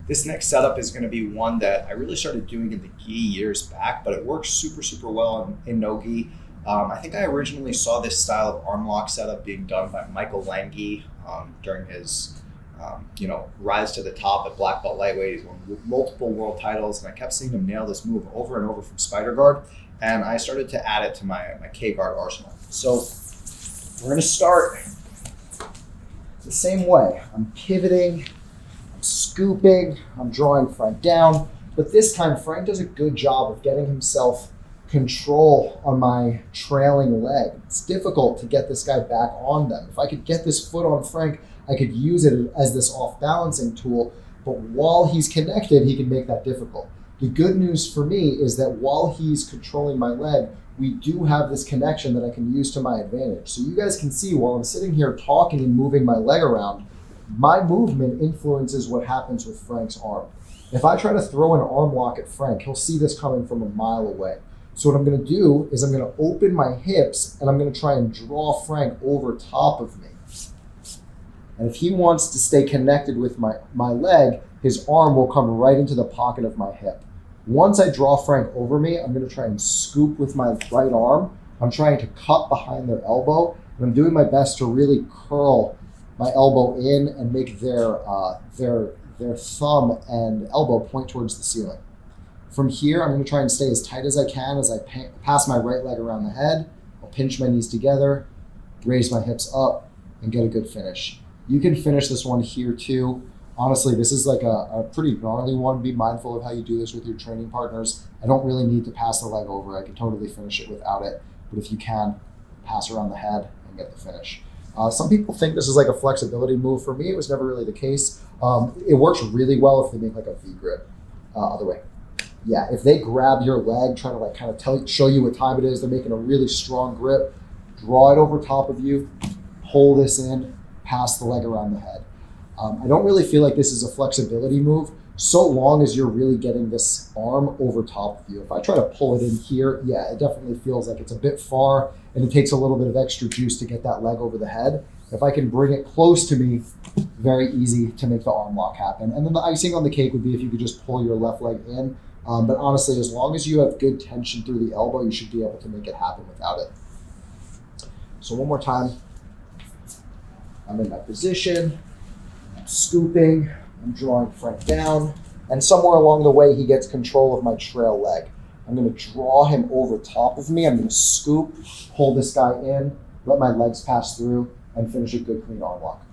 This next setup is going to be one that I really started doing in the gi years back, but it works super, super well in no gi. I think I originally saw this style of arm lock setup being done by Michael Langhi during his rise to the top at black belt lightweight. He's won multiple world titles, and I kept seeing him nail this move over and over from spider guard, and I started to add it to my K guard arsenal. So we're going to start the same way. I'm pivoting, I'm scooping, I'm drawing Frank down, but this time Frank does a good job of getting himself control on my trailing leg. It's difficult to get this guy back on them. If I could get this foot on Frank, I could use it as this off-balancing tool, but while he's connected, he can make that difficult. The good news for me is that while he's controlling my leg, we do have this connection that I can use to my advantage. So you guys can see while I'm sitting here talking and moving my leg around, my movement influences what happens with Frank's arm. If I try to throw an arm lock at Frank, he'll see this coming from a mile away. So what I'm going to do is I'm going to open my hips and I'm going to try and draw Frank over top of me. And if he wants to stay connected with my leg, his arm will come right into the pocket of my hip. Once I draw Frank over me, I'm going to try and scoop with my right arm. I'm trying to cut behind their elbow, and I'm doing my best to really curl my elbow in and make their thumb and elbow point towards the ceiling. From here, I'm going to try and stay as tight as I can as I pass my right leg around the head. I'll pinch my knees together, raise my hips up, and get a good finish. You can finish this one here too. Honestly, this is like a pretty gnarly one. Be mindful of how you do this with your training partners. I don't really need to pass the leg over. I can totally finish it without it. But if you can, pass around the head and get the finish. Some people think this is like a flexibility move. For me, it was never really the case. It works really well if they make like a V grip. Other way. Yeah, if they grab your leg, trying to like kind of show you what time it is, they're making a really strong grip, draw it over top of you, pull this in, pass the leg around the head. I don't really feel like this is a flexibility move so long as you're really getting this arm over top of you. If I try to pull it in here, yeah, it definitely feels like it's a bit far and it takes a little bit of extra juice to get that leg over the head. If I can bring it close to me, very easy to make the arm lock happen. And then the icing on the cake would be if you could just pull your left leg in. But honestly, as long as you have good tension through the elbow, you should be able to make it happen without it. So one more time. I'm in my position, I'm scooping, I'm drawing Frank down, and somewhere along the way, he gets control of my trail leg. I'm going to draw him over top of me. I'm going to scoop, pull this guy in, let my legs pass through, and finish a good clean arm lock.